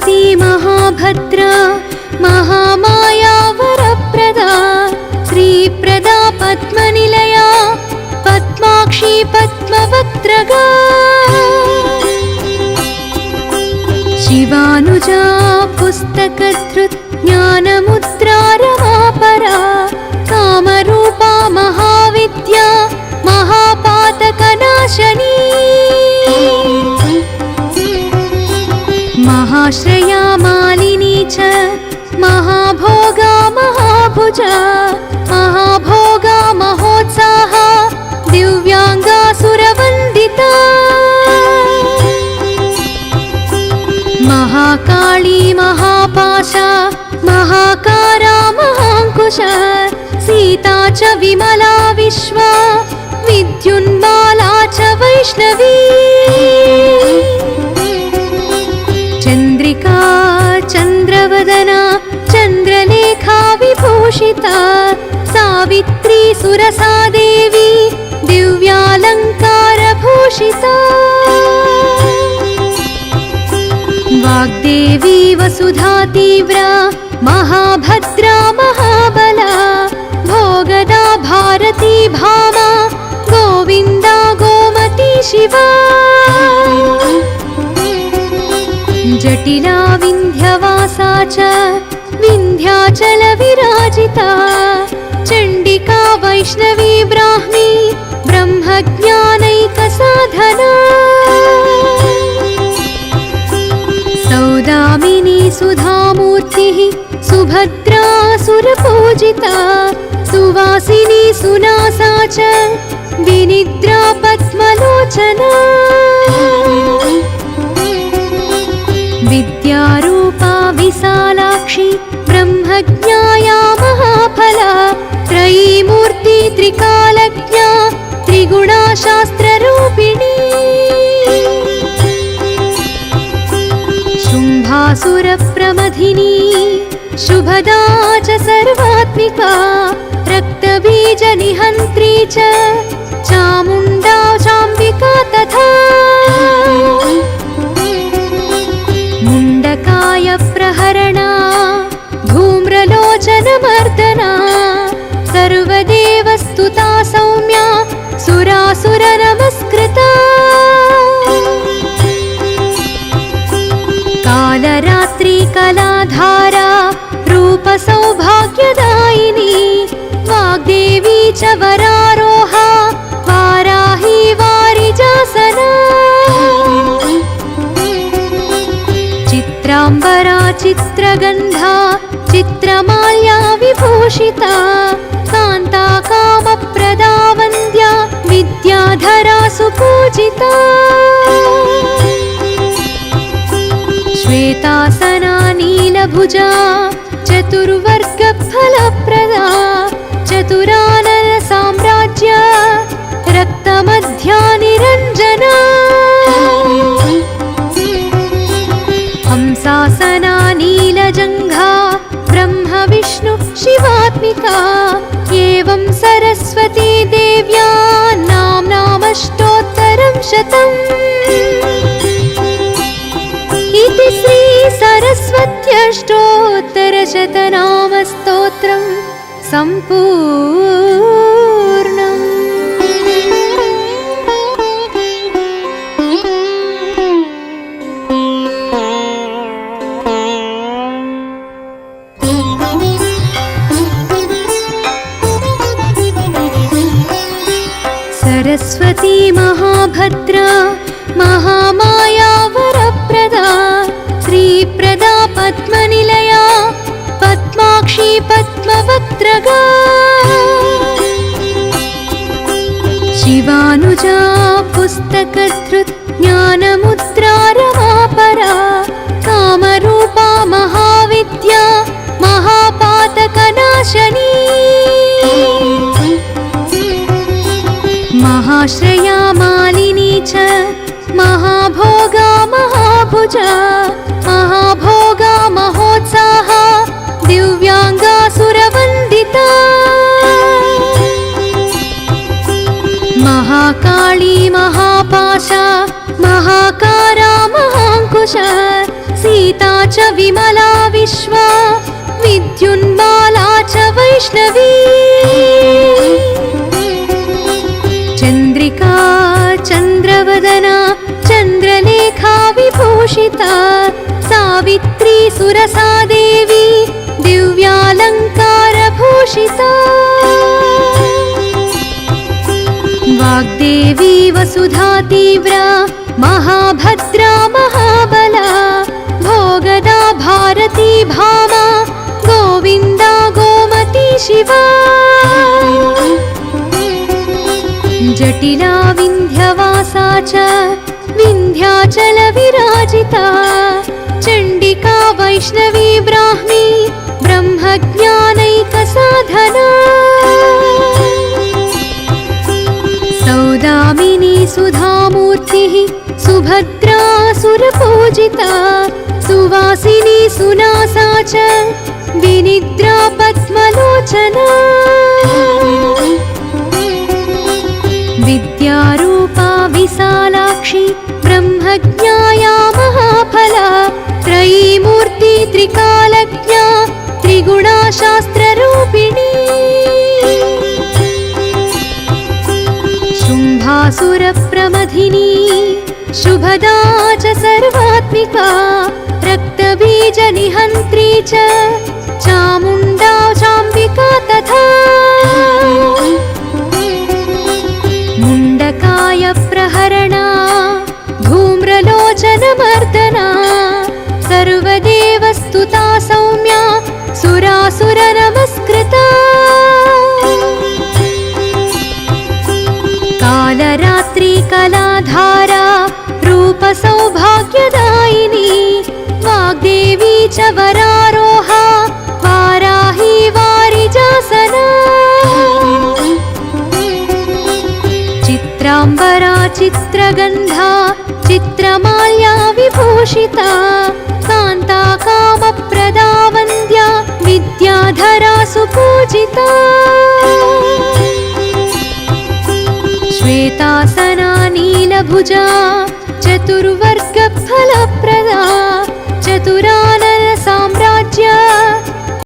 सरस्वती महाभद्रा महामाया वरप्रदा श्रीप्रदा पद्मनिलया पद्माक्षी पद्मवक्त्रगा शिवानुजा पुस्तकधृत् ज्ञानमुद्रा रमापरा कामरूपा महाविद्या महापातकनाशनी महाश्रया मालिनी च महाभोगा महाभुजा महाभोगा महोत्साहा दिव्यांगा सुरवन्दिता महाकाली महापाशा महाकारा महाङ्कुशा सीता च विमला विश्वा विद्युन्माला च वैष्णवी चन्द्रिका चन्द्रवदना चन्द्रलेखा विभूषिता सावित्री सुरसा देवी दिव्यालङ्कारभूषिता वाग्देवी वसुधा तीव्रा महाभद्रा महाबला भोगदा भारती भामा गोविन्दा गोमती शिवा जटिला विन्ध्यवासा च विन्ध्याचल विराजिता चण्डिका वैष्णवी ब्राह्मी ब्रह्मज्ञानैकसाधना सौदामिनी सुधामूर्तिः सुभद्रा सुरपूजिता सुवासिनी सुनासा च विनिद्रा पद्मलोचना विद्यारूपा विशालाक्षी ब्रह्मज्ञाया महाफला त्रयीमूर्ति त्रिकालज्ञा त्रिगुणा शास्त्ररूपिणी शुम्भासुरप्रमथिनी शुभदा च सर्वात्मिका रक्तबीजनिहन्त्री च चामुण्डा चाम्बिका तथा मुण्डकाय प्रहरणा धूम्रलोचनमर्दना सर्वदेवस्तुता सौम्या सुरासुरनमस्कृता कालरात्रि कलाधारा रूपसौभाग्यदायिनी वाग्देवी च वरारोहा वाराही वारिजासना चित्राम्बरा चित्रगन्धा चित्रमाल्या विभूषिता कान्ता कामप्रदा वन्द्या विद्याधरा सुपूजिता श्वेतासना नीलभुजा चतुर्वर्गफलप्रदा चतुरानन साम्राज्य रक्तमध्या निरञ्जना हंसासना नीलजङ्घा ब्रह्म विष्णु शिवात्मिका एवं सरस्वती देव्या नाम्नामष्टोत्तरं शतम् इति श्री सरस्वत्यष्टोत्तरशतनामस्तोत्रं सम्पूर्णम्। सरस्वती महाभद्रा महामाया वरप्रदा श्रीप्रदा पद्मनिलया पद्माक्षी पद्मवक्त्रगा शिवानुजा पुस्तकधृत् ज्ञानमुद्रा रमापरा कामरूपा महाविद्या महापातकनाशनी महाश्रया मालिनी च महाभोगा महाभुजा महाभोगा महोत्साहा दिव्यांगा सुरवन्दिता महाकाली महापाशा महाकारा महाङ्कुशा गीता च विमला विश्वा विद्युन्माला च वैष्णवी चन्द्रिका चन्द्रवदना चन्द्रलेखा विभूषिता सावित्री सुरसा देवी दिव्यालङ्कारभूषिता वाग्देवी वसुधा तीव्रा महाभद्रा महाबला भोगदा भारती भामा गोविन्दा गोमती शिवा जटिला विन्ध्यवासा च विन्ध्याचल विराजिता चण्डिका वैष्णवी ब्राह्मी ब्रह्मज्ञानैकसाधना सौदामिनी सुधामूर्तिः सुभद्रा सुरपूजिता सुवासिनी सुनासा च विनिद्रा पद्मलोचना विद्यारूपा विशालाक्षी ब्रह्मज्ञाया महाफला त्रयीमूर्ति त्रिकालज्ञा त्रिगुणा शास्त्ररूपिणी शुम्भासुरप्रमथिनी शुभदा च सर्वात्मिका रक्तबीजनिहन्त्री च चामुण्डा चाम्बिका तथा मुण्डकाय प्रहरणा धूम्रलोचनमर्दना सर्वदेवस्तुता सौम्या सुरासुरनमस्कृता कालरात्रि कलाधारा रूपसौभाग्यदायिनी वाग्देवी च वरारोहा वाराही वारिजासना चित्राम्बरा चित्रगन्धा चित्रमाल्या विभूषिता कान्ता कामप्रदा वन्द्या विद्याधरा सुपूजिता श्वेतासना नीलभुजा चतुर्वर्गफलप्रदा